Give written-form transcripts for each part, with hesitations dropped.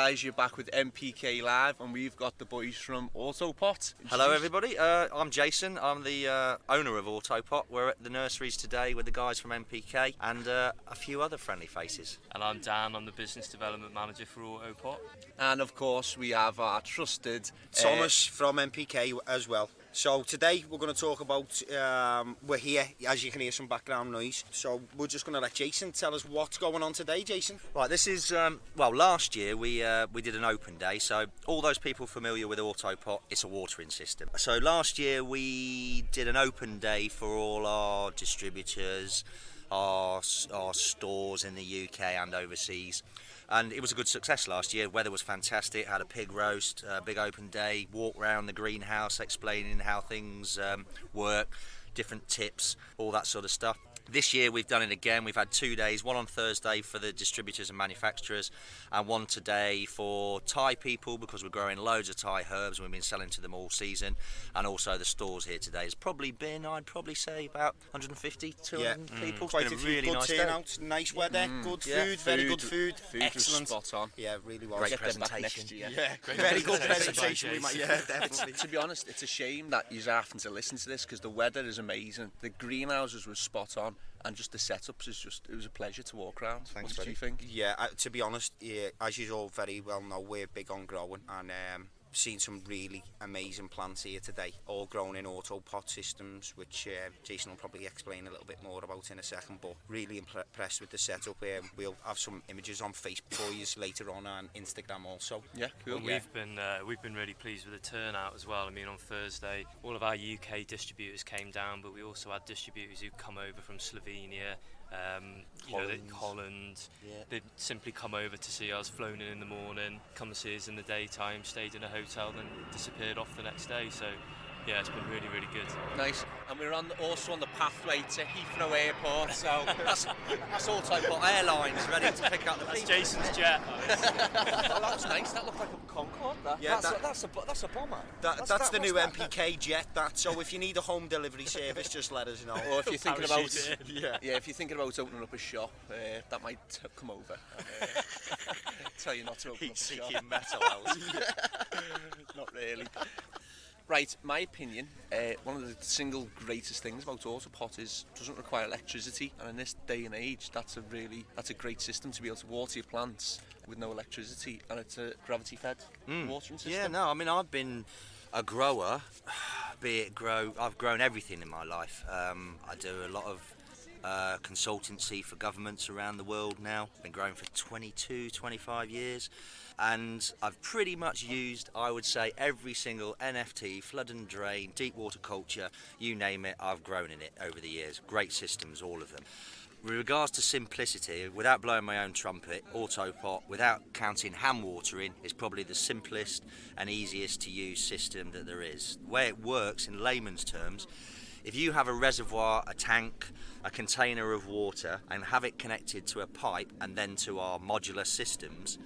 guys, you're back with NPK Live, and we've got the boys from Autopot. Hello everybody, I'm Jason, I'm the owner of Autopot. We're at the nurseries today with the guys from NPK and a few other friendly faces. And I'm Dan, I'm the Business Development Manager for Autopot. And of course we have our trusted Thomas from NPK as well. So today we're going to talk about, we're here, as you can hear some background noise, so we're just going to let Jason tell us what's going on today, Jason. Right, this is, well, last year we did an open day, so all those people familiar with Autopot, it's a watering system. So last year we did an open day for all our distributors, our stores in the UK and overseas. And it was a good success last year. Weather was fantastic, had a pig roast, a big open day, walk around the greenhouse explaining how things work, different tips, all that sort of stuff. This year we've done it again. We've had 2 days, one on Thursday for the distributors and manufacturers and one today for Thai people, because we're growing loads of Thai herbs and we've been selling to them all season. And also the stores here today has probably been, I'd probably say, about 150, 200 people. Quite It's a been few, really good nice turnout, nice weather, good food, very good food, excellent. excellent. Spot on. Yeah, really was. Great Get them back presentation. next year. Yeah, Great very good presentation. presentation. Yeah, definitely. To be honest, it's a shame that you're having to listen to this because the weather is amazing. The greenhouses were spot on, and just the setups is just, it was a pleasure to walk around. Thanks, what do buddy. you think? Yeah, to be honest, yeah, as you all very well know, we're big on growing, and seen some really amazing plants here today, all grown in Autopot systems, which Jason will probably explain a little bit more about in a second, but really impressed with the setup. We'll have some images on Facebook for you later on Instagram also. Yeah, cool. Well, we've been really pleased with the turnout as well. I mean, on Thursday, all of our UK distributors came down, but we also had distributors who come over from Slovenia, Holland. Yeah. They'd simply come over to see us, flown in the morning, come and see us in the daytime, stayed in a hotel, then disappeared off the next day. So yeah, it's been really, really good. Nice. And we're also on the pathway to Heathrow Airport, so that's Autopot Airlines ready to pick up the That's people. Jason's jet. Oh, that was nice. That looked like a Concorde. That. Yeah, that's a bomber. That's the new NPK jet. So if you need a home delivery service, just let us know. Or if you're thinking about, Parachute if you're thinking about opening up a shop, that might come over. Tell you not to open up a shop. Heat-seeking metal house. Not really. Right, my opinion, one of the single greatest things about Autopot is it doesn't require electricity, and in this day and age, that's a great system to be able to water your plants with no electricity, and it's a gravity-fed watering system. Yeah, no, I mean, I've been a grower, I've grown everything in my life. I do a lot of consultancy for governments around the world now. Been growing for 22, 25 years. And I've pretty much used, I would say, every single NFT, flood and drain, deep water culture, you name it, I've grown in it over the years. Great systems, all of them. With regards to simplicity, without blowing my own trumpet, Autopot, without counting hand watering, is probably the simplest and easiest to use system that there is. The way it works in layman's terms, if you have a reservoir, a tank, a container of water, and have it connected to a pipe and then to our modular systems,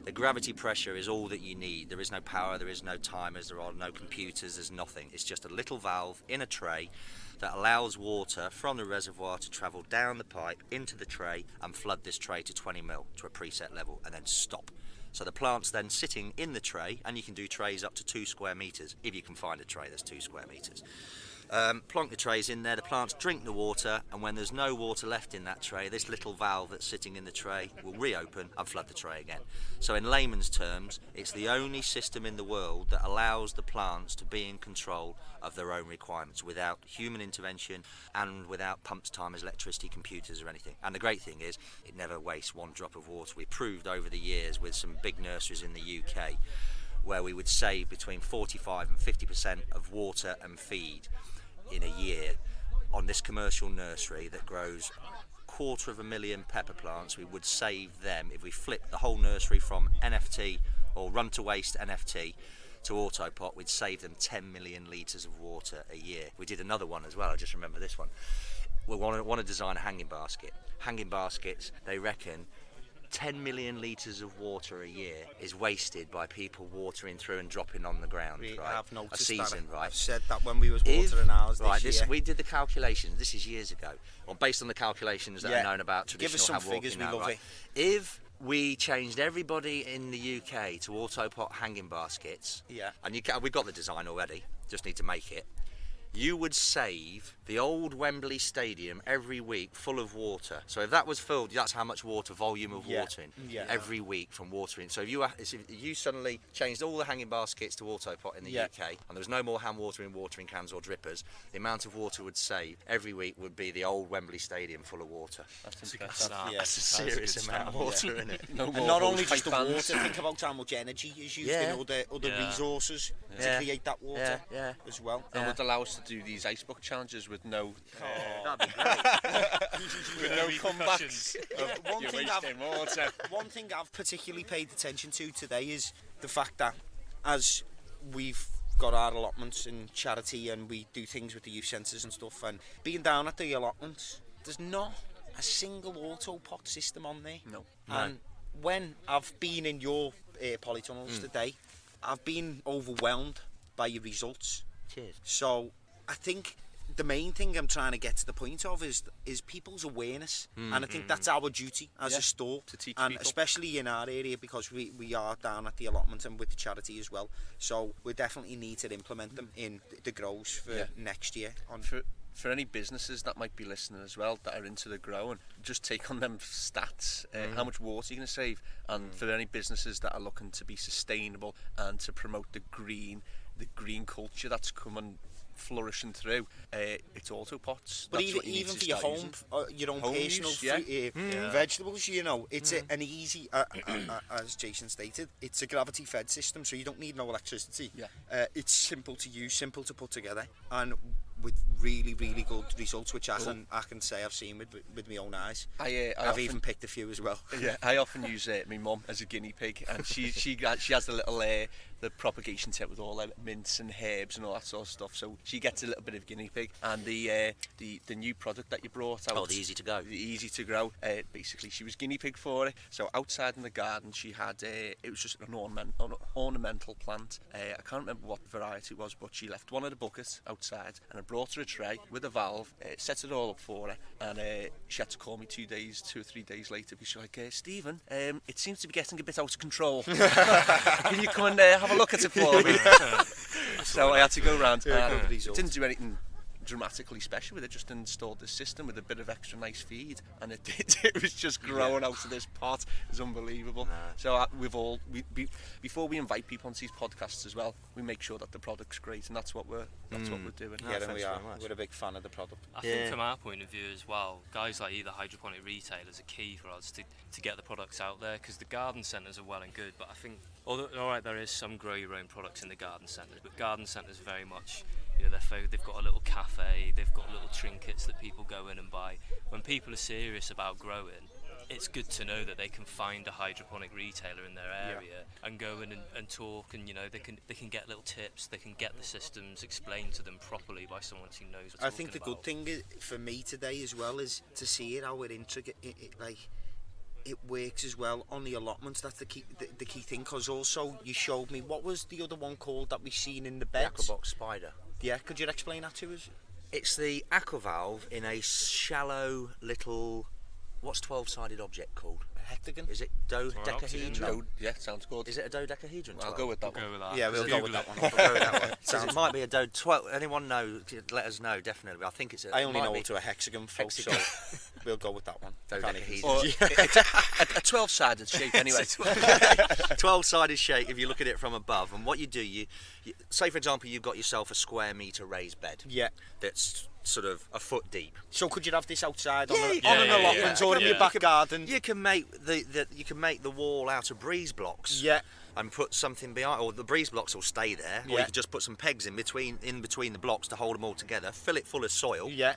the gravity pressure is all that you need. There is no power, there is no timers, there are no computers, there's nothing. It's just a little valve in a tray that allows water from the reservoir to travel down the pipe into the tray and flood this tray to 20 mil to a preset level and then stop. So the plant's then sitting in the tray, and you can do trays up to 2 square metres if you can find a tray that's 2 square metres. Plonk the trays in there, the plants drink the water, and when there's no water left in that tray, this little valve that's sitting in the tray will reopen and flood the tray again. So in layman's terms, it's the only system in the world that allows the plants to be in control of their own requirements without human intervention and without pumps, timers, electricity, computers or anything. And the great thing is, it never wastes one drop of water. We proved over the years with some big nurseries in the UK where we would save between 45 and 50% of water and feed in a year on this commercial nursery that grows 250,000 pepper plants. We would save them, if we flipped the whole nursery from NFT or run to waste NFT to Autopot, we'd save them 10 million litres of water a year. We did another one as well, I just remember this one. We want to design a hanging basket. Hanging baskets, they reckon 10 million litres of water a year is wasted by people watering through and dropping on the ground, right? I've noticed a season, that. right? I've said that when we was watering ours this year. We did the calculations, this is years ago, or based on the calculations that are known about traditional Give us some hand walking figures, we now, love right? it. If we changed everybody in the UK to Autopot hanging baskets. Yeah. And we've got the design already, just need to make it. You would save the old Wembley Stadium every week full of water. So if that was filled, that's how much volume of water every week from watering. So if you suddenly changed all the hanging baskets to Autopot in the UK, and there was no more hand watering cans or drippers, the amount of water would save every week would be the old Wembley Stadium full of water. That's impressive. That's a serious amount of water in it. No And more not hose only just the pipe water, bands. think about how much energy is used in other resources to create that water as well. And would allow us to do these ice bucket challenges with no That'd be great. with no comebacks. One You're thing wasting water. One thing I've particularly paid attention to today is the fact that as we've got our allotments in charity and we do things with the youth centres and stuff, and being down at the allotments, there's not a single Autopot system on there. No. And when I've been in your polytunnels today, I've been overwhelmed by your results. Cheers. So I think the main thing I'm trying to get to the point of is people's awareness, and I think that's our duty as a store, to teach and people. especially in our area because we are down at the allotment and with the charity as well. So we definitely need to implement them in the grows for next year. For any businesses that might be listening as well that are into the grow, and just take on them stats, how much water you're going to save, and for any businesses that are looking to be sustainable and to promote the green culture that's coming flourishing through, it's Autopots. But That's what you need even to for your start home, using. your own Home personal use, vegetables, you know, it's an easy, as Jason stated, it's a gravity-fed system, so you don't need no electricity. Yeah. It's simple to use, simple to put together, and with really, really good results, which I can say I've seen with my own eyes. I've I've even picked a few as well. Yeah, I often use my mum as a guinea pig, and she has the little the propagation tip with all the mints and herbs and all that sort of stuff. So she gets a little bit of guinea pig, and the new product that you brought out, the easy to go, the easy to grow. Basically, she was guinea pig for it. So outside in the garden, she had it was just an ornamental plant. I can't remember what variety it was, but she left one of the buckets outside, and I brought her a tray with a valve, set it all up for her, and she had to call me 2 or 3 days later because she's like, Stephen, it seems to be getting a bit out of control. Can you come and have a look at it for me? So I had to go round. Didn't do anything dramatically special with it, just installed this system with a bit of extra nice feed, and it was just growing out of this pot. It was unbelievable. So before we invite people onto these podcasts as well, we make sure that the product's great, and that's what we're doing. Yeah, we are. We're a big fan of the product. I think from our point of view as well, guys like either hydroponic retailers are key for us to get the products out there, because the garden centres are well and good, but I think, although alright, there is some grow your own products in the garden centres, but garden centres very much, you know, they've got a little cafe, they've got little trinkets that people go in and buy. When people are serious about growing, it's good to know that they can find a hydroponic retailer in their area and go in and talk, and you know they can get little tips, they can get the systems explained to them properly by someone who knows what I think the good thing for me today as well is to see it how it works as well on the allotments. That's the key thing, because also you showed me, what was the other one called that we've seen in the beds? The Aquabox Spider. Yeah, could you explain that to us? It's the aqua valve in a shallow little, what's 12-sided object called? Hectagon? Is it dodecahedron? Yeah, sounds good. Is it a dodecahedron? I'll go with that one. Yeah, we'll go with that one. We'll go with that one. It might be a 12. Anyone know? Let us know, definitely. I think it's. I only know it to a hexagon, folks, so we'll go with that one. Dodecahedron. Or a 12-sided shape anyway. 12-sided shape if you look at it from above. And what you do, you say for example you've got yourself a square metre raised bed. Yeah. That's sort of a foot deep. So could you have this outside on Yeah, an allotment or in your back garden? You can make the wall out of breeze blocks. Yeah. And put something behind, or the breeze blocks will stay there, or you can just put some pegs in between the blocks to hold them all together. Fill it full of soil. Yeah.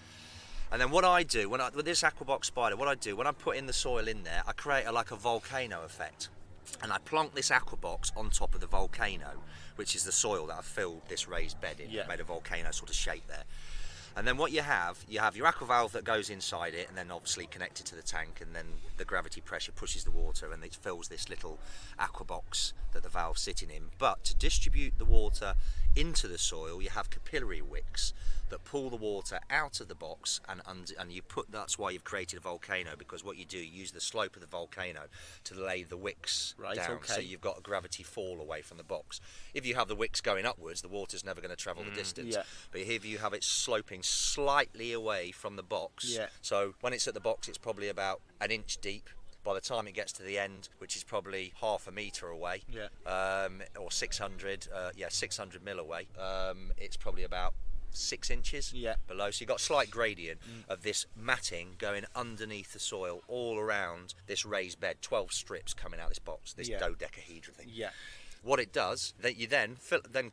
And then what I do with this Aquabox Spider, when I put in the soil in there, I create like a volcano effect, and I plonk this Aquabox on top of the volcano, which is the soil that I've filled this raised bed in. Made a volcano sort of shape there. And then what you have your aqua valve that goes inside it, and then obviously connected to the tank, and then the gravity pressure pushes the water and it fills this little aqua box that the valve's sitting in. But to distribute the water into the soil, you have capillary wicks that pull the water out of the box, and you put, that's why you've created a volcano, because what you do, you use the slope of the volcano to lay the wicks down, so you've got a gravity fall away from the box. If you have the wicks going upwards, the water's never going to travel the distance. But here you have it sloping slightly away from the box, so when it's at the box it's probably about an inch deep. By the time it gets to the end, which is probably half a metre away, or 600 mil away, it's probably about 6 inches below. So you've got a slight gradient of this matting going underneath the soil all around this raised bed, 12 strips coming out of this box, this dodecahedron thing. What it does, that you then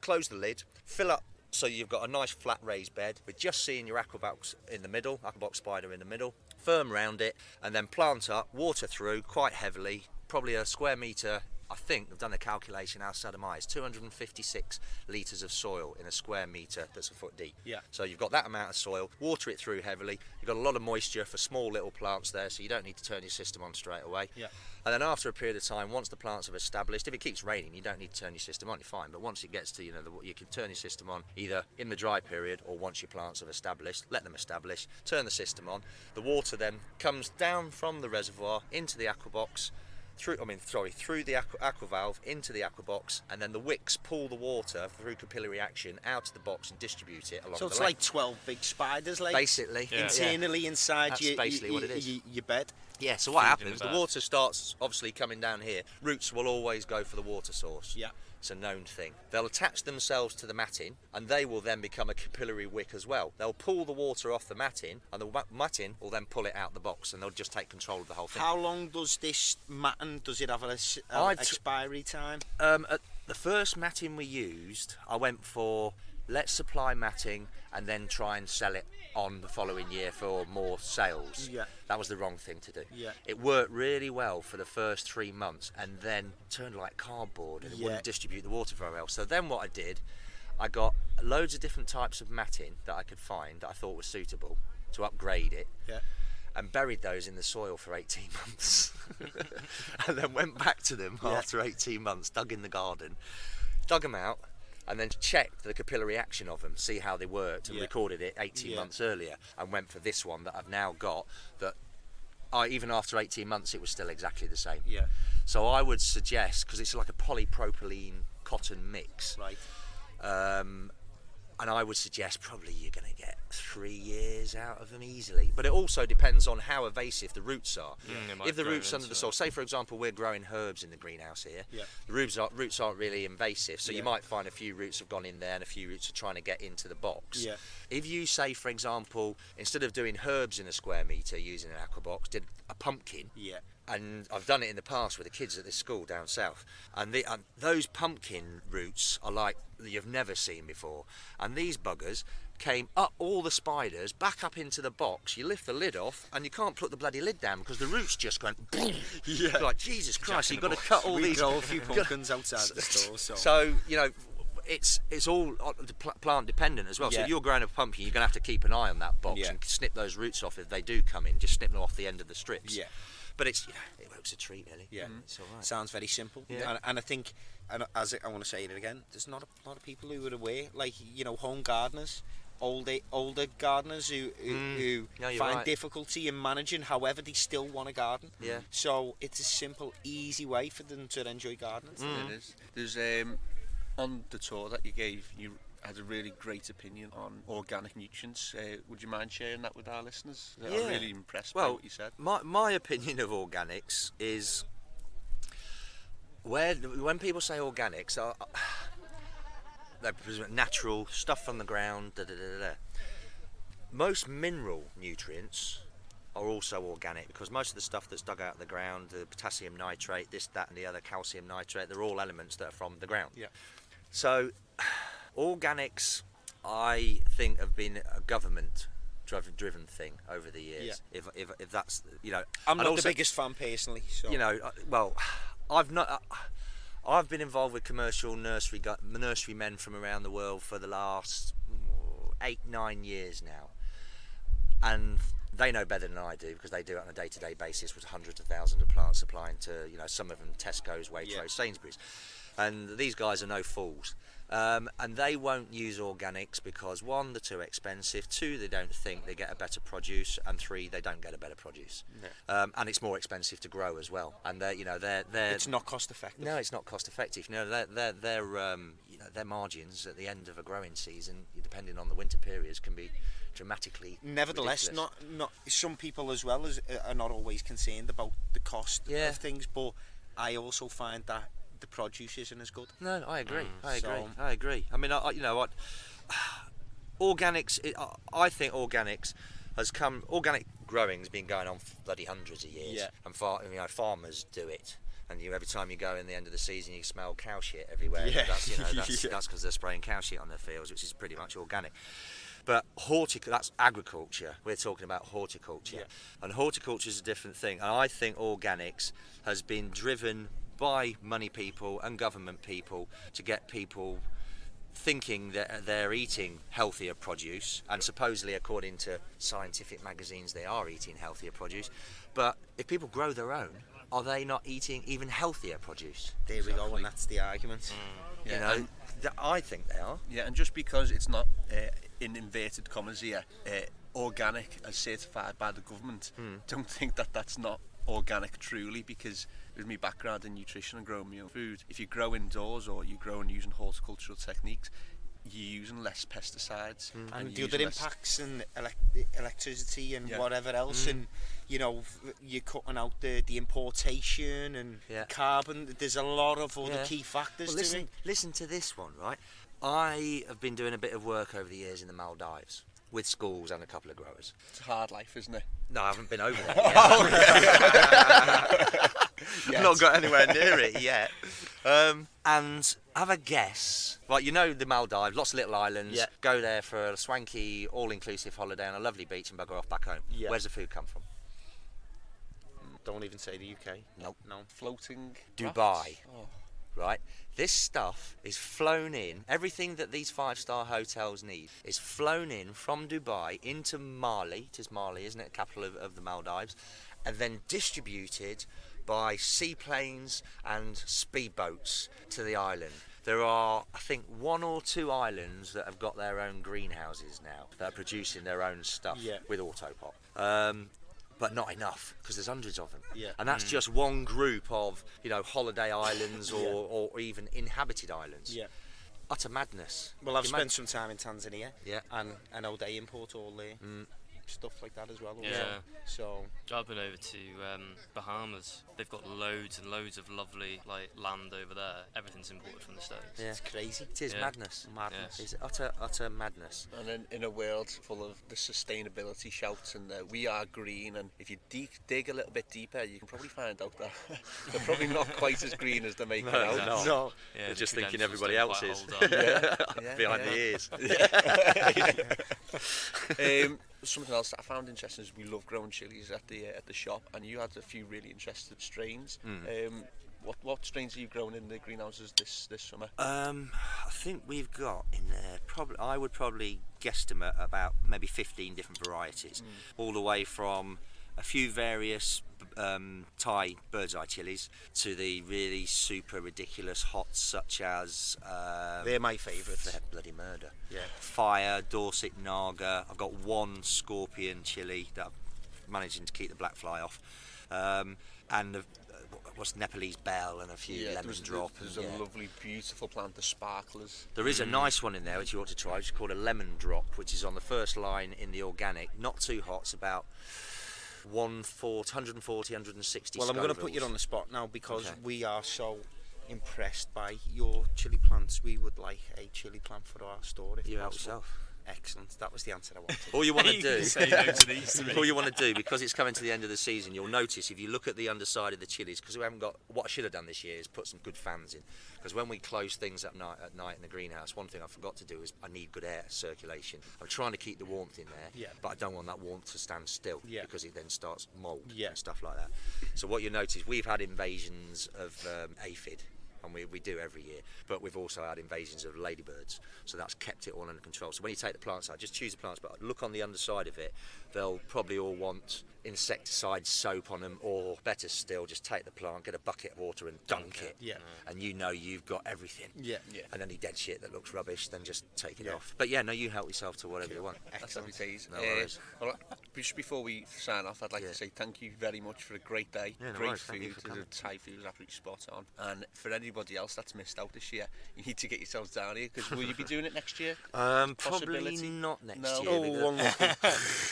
close the lid, fill up, so you've got a nice flat raised bed with just seeing your aqua box in the middle, aqua box spider in the middle, firm round it, and then plant up, water through quite heavily, probably a square metre. I think I've done a calculation outside of mine. It's 256 litres of soil in a square metre that's a foot deep. So you've got that amount of soil, water it through heavily. You've got a lot of moisture for small little plants there, so you don't need to turn your system on straight away. And then after a period of time, once the plants have established, if it keeps raining, you don't need to turn your system on, you're fine. But once it gets to, you can turn your system on either in the dry period or once your plants have established, let them establish, turn the system on. The water then comes down from the reservoir into the aqua box, through the aqua valve into the aqua box, and then the wicks pull the water through capillary action out of the box and distribute it along the So it's length. like 12 big spiders, like basically internally inside That's basically what it is. your bed. Yeah, so what Feeding happens, it the back. water starts obviously coming down here. Roots will always go for the water source. It's a known thing. They'll attach themselves to the matting, and they will then become a capillary wick as well. They'll pull the water off the matting, and the matting will then pull it out the box, and they'll just take control of the whole thing. How long does this matting, does it have an expiry time? At the first matting we used, I went for let's supply matting and then try and sell it on the following year for more sales. That was the wrong thing to do. It worked really well for the first 3 months and then turned like cardboard and it wouldn't distribute the water very well. So then what I did, I got loads of different types of matting that I could find that I thought was suitable to upgrade it. And buried those in the soil for 18 months. And then went back to them after 18 months, dug in the garden, dug them out, and then checked the capillary action of them, see how they worked, and recorded it 18 months earlier, and went for this one that I've now got, that even after 18 months it was still exactly the same. So I would suggest, because it's like a polypropylene cotton mix, and I would suggest probably you're going to get 3 years out of them easily. But it also depends on how evasive the roots are. If the roots under the soil, say for example we're growing herbs in the greenhouse here, the roots aren't really invasive, so you might find a few roots have gone in there and a few roots are trying to get into the box. If you say for example, instead of doing herbs in a square metre using an aqua box, did a pumpkin, and I've done it in the past with the kids at this school down south, and those pumpkin roots are like you've never seen before, and these buggers came up all the spiders back up into the box. You lift the lid off and you can't put the bloody lid down because the roots just went boom. Like Jesus Christ, you've got to cut all these. We grow a few pumpkins outside the store, so it's all plant dependent as well. So if you're growing a pumpkin, you're going to have to keep an eye on that box and snip those roots off if they do come in. Just snip them off the end of the strips. But it works a treat, really. It's all right. Sounds very simple. And I think, and I want to say it again, there's not a lot of people who are aware, like home gardeners, older gardeners who find difficulty in managing. However, they still want a garden. So it's a simple, easy way for them to enjoy gardening. It is. There's on the tour that you gave, you had a really great opinion on organic nutrients. Would you mind sharing that with our listeners? I'm really impressed by what you said. My opinion of organics is, when people say organics, they're natural stuff from the ground. Most mineral nutrients are also organic, because most of the stuff that's dug out of the ground, the potassium nitrate, this, that, and the other, calcium nitrate, they're all elements that are from the ground. So organics, I think, have been a government-driven thing over the years. If that's I'm not the biggest fan personally. So. I've been involved with commercial nursery men from around the world for the last 8-9 years now, and they know better than I do because they do it on a day-to-day basis with hundreds of thousands of plants supplying to, some of them Tesco's, Waitrose, Sainsbury's. And these guys are no fools. And they won't use organics because, one, they're too expensive, two, they don't think they get a better produce, and three, they don't get a better produce. No. And it's more expensive to grow as well. And they're it's not cost effective. No, it's not cost effective. Their margins at the end of a growing season, depending on the winter periods, can be dramatically. Nevertheless, ridiculous. not some people as well as are not always concerned about the cost of things, but I also find that the produce isn't as good. No, I agree. I agree. I mean, organics. I think organics has come. Organic growing's been going on for bloody hundreds of years, and farmers do it. And every time you go in the end of the season, you smell cow shit everywhere. Yeah. That's because they're spraying cow shit on their fields, which is pretty much organic. But that's agriculture. We're talking about horticulture, and horticulture is a different thing. And I think organics has been driven by money people and government people to get people thinking that they're eating healthier produce, and supposedly according to scientific magazines they are eating healthier produce. But if people grow their own, are they not eating even healthier produce? There we go, and that's the argument. I think they are. Yeah, and just because it's not in inverted commas here, organic as certified by the government, don't think that that's not organic truly, because with my background in nutrition and growing my own food, if you grow indoors or you grow and using horticultural techniques, you're using less pesticides, and the other impacts and electricity and whatever else, and you're cutting out the importation and carbon. There's a lot of other key factors to it. Listen to this one, right? I have been doing a bit of work over the years in the Maldives with schools and a couple of growers. It's a hard life, isn't it? No, I haven't been over there yet. I've not got anywhere near it yet. And have a guess. Right, the Maldives, lots of little islands. Yeah. Go there for a swanky, all-inclusive holiday on a lovely beach and bugger off back home. Yeah. Where's the food come from? Don't even say the UK. Nope. No. Floating Dubai. rafts? Oh. Right? This stuff is flown in. Everything that these 5-star hotels need is flown in from Dubai into Mali. It is Mali, isn't it? Capital of the Maldives. And then distributed by seaplanes and speedboats to the island. There are, I think, 1 or 2 islands that have got their own greenhouses now that are producing their own stuff with Autopot. But not enough, because there's hundreds of them. Yeah. And that's just one group of, holiday islands or even inhabited islands. Yeah. Utter madness. Well, I've spent some time in Tanzania. Yeah. And I know they import all the stuff like that as well. Yeah. So I've been over to Bahamas. They've got loads and loads of lovely land over there. Everything's imported from the States. Yeah. it's crazy. It is madness. Madness. It's utter madness. And in a world full of the sustainability shouts and we are green, and if you dig a little bit deeper, you can probably find out that they're probably not quite as green as they're making out. No. Yeah, They're the just thinking credentials everybody don't else quite is. hold up. Behind the ears. Something else that I found interesting is we love growing chilies at the shop, and you had a few really interesting strains. What strains are you growing in the greenhouses this summer? I think we've got in there I would probably guesstimate about maybe 15 different varieties, all the way from a few various Thai bird's eye chilies to the really super ridiculous hots such as They're my favourites. They're bloody murder. Yeah. Fire, Dorset Naga. I've got one scorpion chili that I'm managing to keep the black fly off, and what's Nepalese bell and a few lemon drop. There's a lovely, beautiful plant, the sparklers. There is a nice one in there which you ought to try, which is called a lemon drop, which is on the first line in the organic. Not too hot, it's about 140, 160 Well, I'm going to put Scovilles. you on the spot now because Okay. we are so impressed by your chili plants. We would like a chili plant for our store if You help possible. yourself. Excellent. That was the answer I wanted. All you want to You do, can say no to these to me. all you want to do, because it's coming to the end of the season, you'll notice if you look at the underside of the chilies, because we haven't got. What I should have done this year is put some good fans in, because when we close things at night in the greenhouse, one thing I forgot to do is I need good air circulation. I'm trying to keep the warmth in there, but I don't want that warmth to stand still because it then starts mould and stuff like that. So what you notice, we've had invasions of aphid and we do every year. But we've also had invasions of ladybirds, so that's kept it all under control. So when you take the plants out, just choose the plants, but look on the underside of it. They'll probably all want insecticide soap on them, or better still, just take the plant, get a bucket of water and dunk it. Yeah. And you know you've got everything. Yeah. And any dead shit that looks rubbish, then just take it off. But no, you help yourself to whatever you want. That's happy days. No worries. Well, just before we sign off, I'd like to say thank you very much for a great day. Yeah, no Great worries. Thank you food. for coming. The Thai food was absolutely spot on. And for anybody else that's missed out this year, you need to get yourselves down here, because will you be doing it next year? Probably Possibility? not next No. year. Oh, one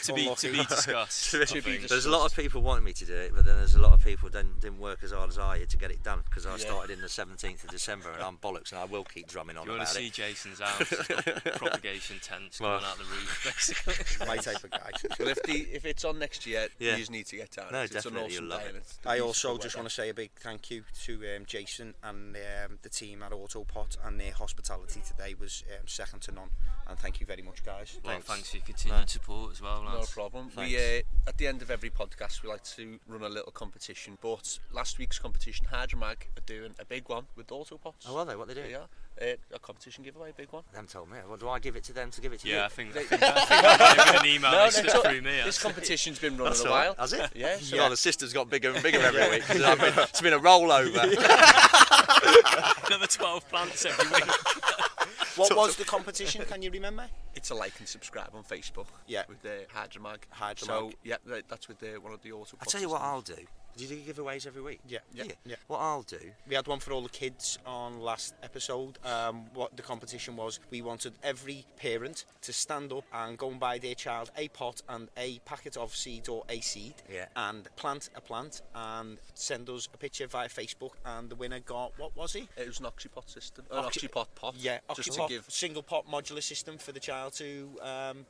To be discussed. To be There's a lot of people wanting me to do it, but then there's a lot of people didn't work as hard as I did to get it done, because I started in the 17th of December, and I'm bollocks, and I will keep drumming on You want about to see it. Jason's house? He's got propagation tents coming out the roof, basically. my type of guy. Well, if it's on next year, Yeah. you just need to get down. No, It's an definitely, awesome you'll love day, it. and it's the I beautiful also just weather. want to say a big thank you to Jason and the team at Autopot, and their hospitality today was second to none. And thank you very much, guys. Well, thanks for your continued support as well, No lads. problem. Thanks. We at the end of every podcast we like to run a little competition. But last week's competition, Hydromag are doing a big one with Autopots. Oh, are they? What they do? Yeah, a competition giveaway, a big one. They haven't told me. What do I give it to them to give it to you? Yeah, I think an email they slipped through me. This competition's been running That's a all right. while. Has it? Yeah. So Yeah, the system's got bigger and bigger every week. It's been a rollover. Another 12 plants every week. What was the competition? Can you remember? it's a like and subscribe on Facebook. Yeah. With the Hydromag. Hydromag. So yeah, that's with one of the Autopots. I'll tell you what I'll do. Do you do giveaways every week? Yeah. Yeah. Yeah. What I'll do. We had one for all the kids on last episode. What the competition was, we wanted every parent to stand up and go and buy their child a pot and a packet of seeds or a seed, Yeah. and plant a plant and send us a picture via Facebook. And the winner got, what was he? It was an Oxypot system. An Oxypot pot. Yeah, Just Octopop, to give. single pot modular system for the child to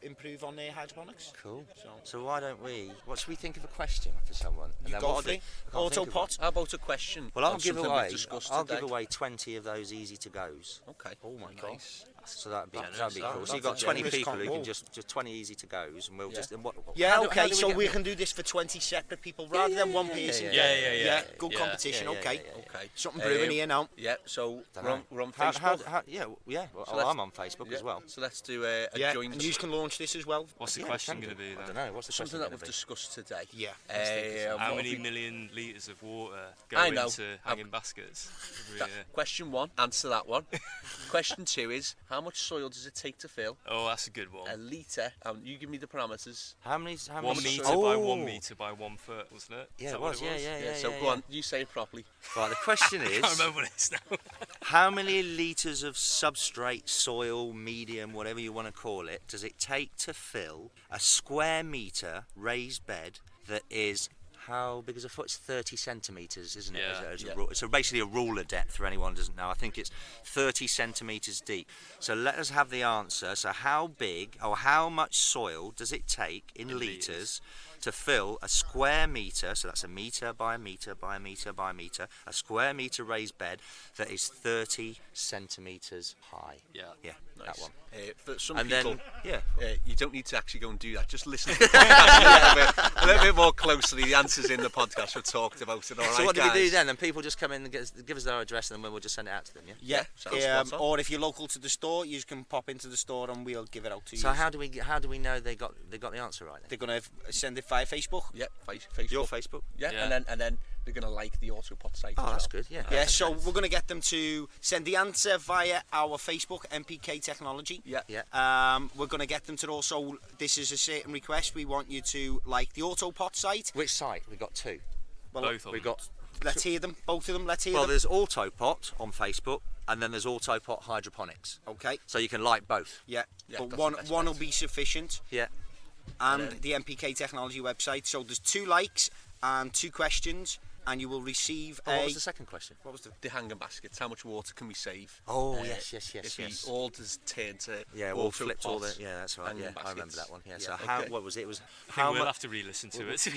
improve on their hydroponics. Cool. So So why don't we? What should we think of a question for someone? you then go what I'll for do- it. I can't think of one. Autopot. How about a question? Well, I'll on give something away. we've discussed I'll today? give away 20 of those easy to goes. Okay. Oh my Nice. So that'd be Generous. cool. So you've got That's a 20 generous people who combo. can just 20 easy to goes, and we'll Yeah. just. And what, Yeah, how do okay, we so get we them? can do this for 20 separate people rather than one person. Yeah. Good Yeah. competition, Yeah, yeah, okay. yeah, yeah. Okay. Something brewing here now. Yeah. So Dunno. we're on How- Facebook. yeah. Well, So let's- I'm on Facebook Yeah, as well. So let's do a Yeah, joint. and you can launch this as well. What's the Yeah, question can going to do. be I then? don't know. What's the Something question that gonna we've be? discussed today. Yeah. How what many have we- million litres of water go I know. into hanging baskets every That- year? question one, answer that one. Question two is, how much soil does it take to fill Oh, that's a good one. a litre? You give me the parameters. How many? 1 metre oh. by 1 metre by 1 foot, wasn't it? Yeah, Is it that what was. Yeah. So go on, you say it properly. Right. The question I is, can't remember what it is now. how many litres of substrate, soil, medium, whatever you want to call it, does it take to fill a square metre raised bed that is? How big is a foot? It's 30 centimetres, isn't it? Yeah. So basically a ruler depth for anyone who doesn't know. I think it's 30 centimetres deep. So let us have the answer. So how big or how much soil does it take in litres to fill a square metre, so that's a metre by a metre by a metre by a metre, a square metre raised bed that is 30 centimetres high? Yeah. Yeah, Nice. that one. For some And people, then, yeah. you don't need to actually go and do that. Just listen to the podcast a little bit more closely. The answers in the podcast were talked about. It, all right, So what do guys? we do then? And people just come in and give us their address, and then we'll just send it out to them, yeah? Yeah, sounds spot on. Or if you're local to the store, you can pop into the store and we'll give it out to you. So how do we know they got the answer right then? They're going to send it via Facebook. Yeah, Facebook. Your Facebook? Yeah, Yeah. and then they're gonna like the Autopot site. Oh, as that's well. good. Yeah. Yeah, so we're going to get them to send the answer via our Facebook, NPK Technology. Yeah. Yeah. We're going to get them to also, this is a certain request, we want you to like the Autopot site. Which site? We got two. Well, Both of We them. got. let's hear them, both of them, let's hear Well, them. there's Autopot on Facebook, and then there's Autopot Hydroponics. Okay, So you can like both. yeah, Yeah, but that's one the best will bet. be sufficient. Yeah. And the NPK Technology website. So there's 2 likes and 2 questions, and you will receive Oh, what a... was the second question? What was the... The hanging baskets. How much water can we save? Oh, yes. If yes. we all just turn to Yeah, all Autopot flipped all the. Yeah, that's right. hanging Yeah, I remember baskets. that one. Yeah. Yeah, So how? okay. What was it? It was I how think we'll much? have to re-listen to it.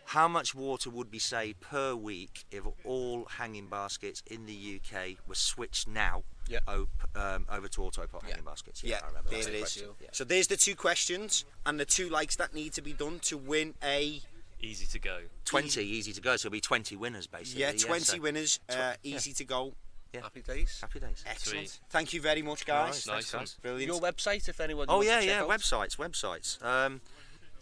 How much water would be saved per week if all hanging baskets in the UK were switched now Yeah. over to Autopot Yeah. hanging baskets? Yeah, I remember there that. it is. ideal. Yeah. So there's the 2 questions and the 2 likes that need to be done to win a Easy to go. 20 easy to go, so it'll be 20 winners basically. Yeah, 20 so winners, easy to go. Yeah. Happy days. Happy days. Excellent. Sweet. Thank you very much, guys. Nice one. Brilliant. Your website, if anyone. Oh wants yeah, to check out. websites.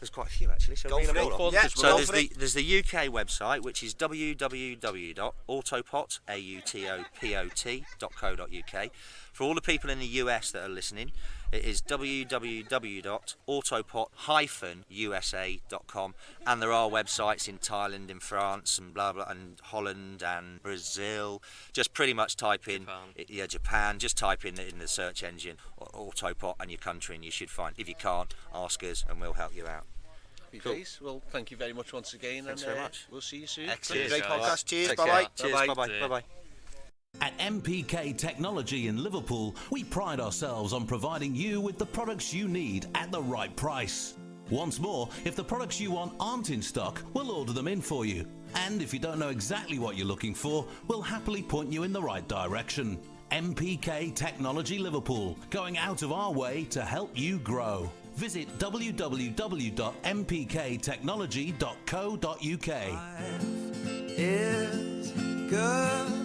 There's quite a few actually. So Go read for them it. all off. Yeah, So go there's for it. there's the UK website, which is www.autopot.co.uk. For all the people in the US that are listening, it is www.autopot-usa.com, and there are websites in Thailand, in France, and blah blah, and Holland and Brazil. Just pretty much type in Japan. Just type in the search engine Autopot and your country, and you should find. If you can't, ask us, and we'll help you out. Happy Cool. days. Well, thank you very much once again. Thanks and, very much. We'll see you soon. Excellent. Cheers, Great guys. podcast. Cheers. Take Bye care. bye. Cheers. Bye-bye. Bye bye. See Bye bye. At NPK Technology in Liverpool, we pride ourselves on providing you with the products you need at the right price. Once more, if the products you want aren't in stock, we'll order them in for you. And if you don't know exactly what you're looking for, we'll happily point you in the right direction. NPK Technology Liverpool, going out of our way to help you grow. Visit www.mpktechnology.co.uk. Is good.